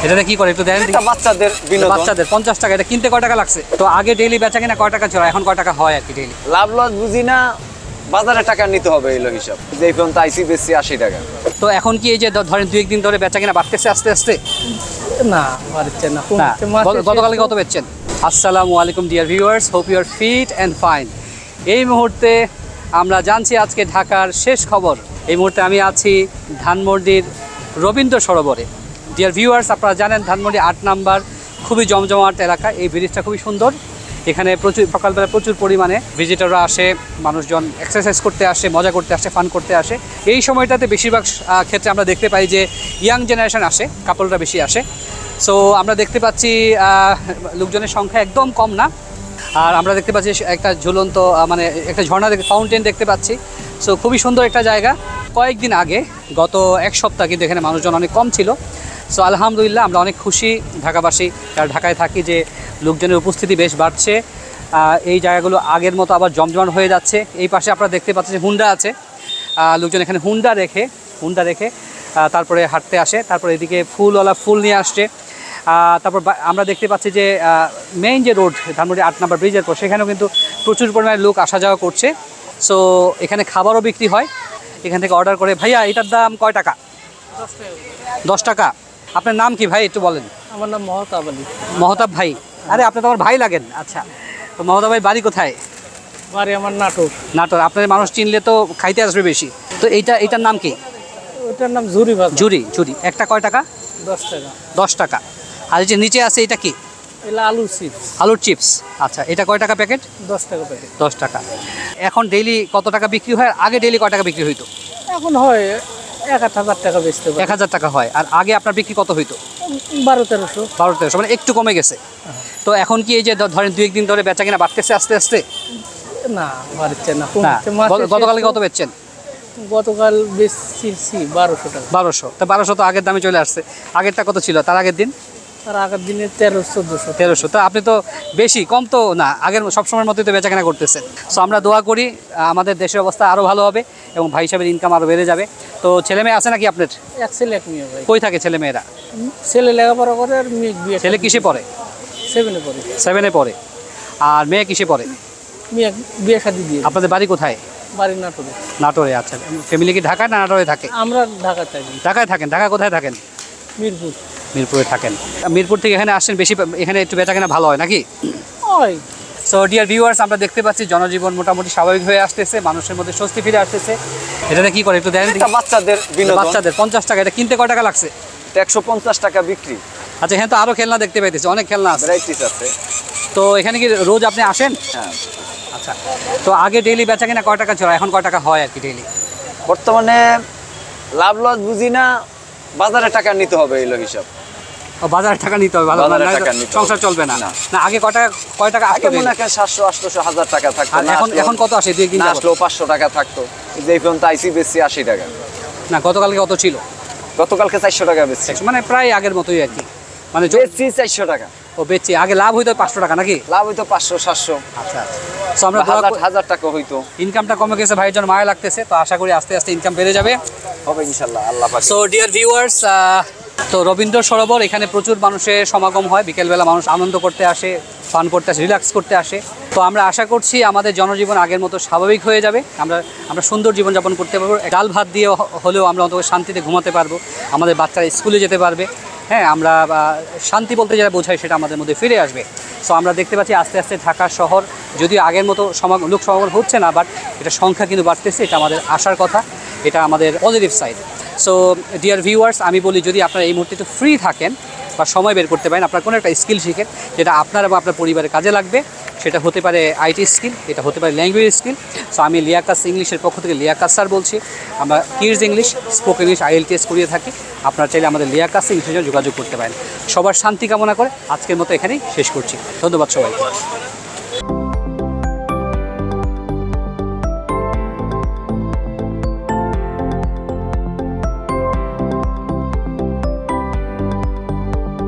এটাতে কি করে একটু দেন? এটা বাচ্চাদের বিনোদন। বাচ্চাদের 50 টাকা। এটা কিনতে কয় টাকা লাগছে? তো আগে ডেইলি বেচা কিনা কয় টাকা ছিল, এখন কয় টাকা হয় আর কি ডেইলি? লাভ লস বুঝি না, বাজারে টাকা নিতে হবে এলো হিসাব। যে পর্যন্ত আইসি বেশি 80 টাকা। তো এখন কি এই যে ধরেন 2-1 দিন ধরে বেচা কিনা বাড়তেছে আস্তে আস্তে? না বাড়ছে না, গতকালকে কত বেচছেন? আসসালামু আলাইকুম dear viewers, hope you are fit and fine. এই মুহূর্তে আমরা জানছি আজকে ঢাকার শেষ খবর। এই মুহূর্তে আমি আছি ধানমন্ডির রবীন্দ্র সরোবরে। ডিয়ার ভিউয়ার্স, আপনারা জানেন ধানমন্ডি 8 নাম্বার খুবই জমজমাট এলাকা। এই ব্রিজটা খুবই সুন্দর। এখানে সকালবেলা প্রচুর পরিমাণে ভিজিটররা আসে, মানুষজন এক্সারসাইজ করতে আসে, মজা করতে আসে, ফান করতে আসে। এই সময়টাতে বেশিরভাগ ক্ষেত্রে আমরা দেখতে পাই যে ইয়াং জেনারেশন আসে, কাপলরা বেশি আসে। সো আমরা দেখতে পাচ্ছি লোকজনের সংখ্যা একদম কম না। আর আমরা দেখতে পাচ্ছি একটা ঝুলন্ত মানে একটা ঝর্ণা ফাউন্টেন দেখতে পাচ্ছি। সো খুবই সুন্দর একটা জায়গা। কয়েকদিন আগে গত এক সপ্তাহ কিন্তু এখানে মানুষজন অনেক কম ছিল। সো আলহামদুলিল্লাহ আমরা অনেক খুশি ঢাকাবাসী, যারা ঢাকায় থাকি, যে লোকজনের উপস্থিতি বেশ বাড়ছে। এই জায়গাগুলো আগের মতো আবার জমজমাট হয়ে যাচ্ছে। এই পাশে আপনারা দেখতে পাচ্ছেন যে হুন্ডা আছে, লোকজন এখানে হুন্ডা রেখে তারপরে হাঁটতে আসে। তারপরে এদিকে ফুলওয়ালা ফুল নিয়ে আসছে। তারপর আমরা দেখতে পাচ্ছি যে মেইন যে রোড ধানমন্ডি 8 নাম্বার ব্রিজের পর, সেখানেও কিন্তু প্রচুর পরিমাণে লোক আসা যাওয়া করছে। সো এখানে খাবারও বিক্রি হয়। এখান থেকে অর্ডার করে। ভাইয়া এটার দাম কয় টাকা? 10 টাকা। আপনার নাম কি ভাই একটু বলেন? আমার নাম মহতাব আলী। মহতাব ভাই? আরে আপনি তো আমার ভাই লাগেন। আচ্ছা, তো মহতাব ভাই বাড়ি কোথায়? বাড়ি আমার নাটোর। নাটোর। আপনার মানুষ চিনলে তো খাইতে আসবে বেশি। তো এইটার নাম কি? ওটার নাম ঝুরি ভাজা। ঝুরি। একটা কয় টাকা? 10 টাকা। 10 টাকা। আর যে নিচে আছে এটা কি? এলা আলুর চিপস। আলুর চিপস। আচ্ছা, এটা কয় টাকা প্যাকেট? 10 টাকা প্যাকেট। 10 টাকা। এখন ডেইলি কত টাকা বিক্রি হয়? আগে ডেইলি কয় টাকা বিক্রি হইতো? এখন হয় 1000 টাকা বেচতে পারে। 1000 টাকা হয়। আর আগে আপনার বিক্রি কত হইতো? 1200-1300। মানে একটু কমে গেছে। তো এখন কি এই যে ধরেন 2-1 দিন ধরে বেচা কিনা বাড়তেছে আস্তে আস্তে? না বাড়ছে না, গতকালকে কত বেচছেন? গতকাল বেচছি 1200 টাকা। 1200। তো 1200 তো আগের দামে চলে আসছে। আগেরটা কত ছিল তার আগের দিন? তার আগের দিনে 1300-1400। 1300। তো আপনি তো বেশি, কম তো না, আগের সবসময়ের মতোই তো বেচাকেনা করতেছেন। সো আমরা দোয়া করি আমাদের দেশের অবস্থা আরও ভালো হবে এবং ভাই হিসাবের ইনকাম আরও বেড়ে যাবে। তো ছেলে মেয়ে আছে নাকি আপনার? এক ছেলে এক মেয়ে ভাই। কই থাকে ছেলে মেয়েরা? ছেলে লেখাপড়া করে আর মেয়ে বিয়ে। ছেলে কিসে পড়ে? 7-এ পড়ে। 7-এ পড়ে। আর মেয়ে কিসে পড়ে? মেয়ে বিয়ে শাদী দিয়ে। আপনাদের বাড়ি কোথায়? বাড়ি নাটোরে। নাটোরে। আচ্ছা, ফ্যামিলি কি ঢাকায় না নাটোরে থাকে? আমরা ঢাকা থাকি। ঢাকায় থাকেন। ঢাকা কোথায় থাকেন? মিরপুর। মিরপুরে থাকেন। মিরপুর থেকে এখানে আসছেন বেশি, এখানে একটু বেচাকেনা ভালো হয় নাকি? ওই সো ডিয়ার ভিউয়ার্স, আমরা দেখতে পাচ্ছি জনজীবন মোটামুটি স্বাভাবিক হয়ে আসতেছে, মানুষের মধ্যে স্বস্তি ফিরে আসতেছে। এটাতে কি করে একটু দেন? এটা বাচ্চাদের বিনোদন। বাচ্চাদের 50 টাকা। এটা কিনতে কয় টাকা লাগছে? 150 টাকা বিক্রি। আচ্ছা, এখানে তো আরও খেলনা দেখতে পাইতেছি, অনেক খেলনা আছে। ভ্যারাইটিস আছে। তো এখানে কি রোজ আপনি আসেন? হ্যাঁ। আচ্ছা, তো আগে ডেইলি বেচা কিনা কয় টাকা ছিল, এখন কয় টাকা হয় আর কি ডেইলি? বর্তমানে লাভ লস বুঝি না, বাজারে টাকা নিতে হবে এলো হিসাব। বাজারে টাকা নিতে হবে, ভালো বাজারে টাকা নিতে হবে। সংসার চলবে না। না। না আগে কয় টাকা আগে আসতো? মনে হয় 700, 800, 1000 টাকা থাকতো। আর এখন কত আসে? 2 দিন না আসলেও 500 টাকা থাকতো। যে পর্যন্ত আইসি বেশি 80 টাকা। না, গতকালকে কত ছিল? গতকালকে 400 টাকা বেশি। মানে প্রায় আগের মতোই আর কি। মানে বেশি 400 টাকা। ও বেচছি। আগে লাভ হইতো 500 টাকা নাকি? লাভ হইতো 500, 700। আচ্ছা, সো আমরা 1000 টাকা হইতো। ইনকামটা কমে গেছে, ভাইয়ের জন্য মায়া লাগতেছে। তো আশা করি আস্তে আস্তে ইনকাম বেড়ে যাবে, হবে ইনশাআল্লাহ, আল্লাহ পাক। সো ডিয়ার ভিউয়ার্স, তো রবীন্দ্র সরোবর, এখানে প্রচুর মানুষের সমাগম হয়। বিকেলবেলা মানুষ আনন্দ করতে আসে, ফান করতে আসে, রিল্যাক্স করতে আসে। তো আমরা আশা করছি আমাদের জনজীবন আগের মতো স্বাভাবিক হয়ে যাবে। আমরা সুন্দর জীবনযাপন করতে পারবো। ডাল ভাত দিয়ে হলেও আমরা অন্তত শান্তিতে ঘুমাতে পারবো। আমাদের বাচ্চারা স্কুলে যেতে পারবে। হ্যাঁ, আমরা শান্তি বলতে যেটা বোঝাই সেটা আমাদের মধ্যে ফিরে আসবে। সো আমরা দেখতে পাচ্ছি আস্তে আস্তে ঢাকা শহর যদিও আগের মতো লোক সমাগম হচ্ছে না, বাট এটা সংখ্যা কিন্তু বাড়তেছে। এটা আমাদের আশার কথা, এটা আমাদের positive side. So dear viewers, আমি বলি যদি আপনারা এই মুহূর্তে একটু ফ্রি থাকেন বা সময় বের করতে পারেন, আপনার কোনো একটা স্কিল শিখেন যেটা আপনার এবং আপনার পরিবারের কাজে লাগবে। সেটা হতে পারে আইটি স্কিল, এটা হতে পারে ল্যাঙ্গুয়েজ স্কিল। সো আমি লিয়াকাস ইংলিশের পক্ষ থেকে লিয়াকাস স্যার বলছি। আমরা kids English, spoken English, IELTS করিয়ে থাকি। আপনারা চাইলে আমাদের লিয়াকাস ইংলিশের জন্য যোগাযোগ করতে পারেন। সবার শান্তি কামনা করে আজকের মতো এখানেই শেষ করছি। ধন্যবাদ সবাইকে।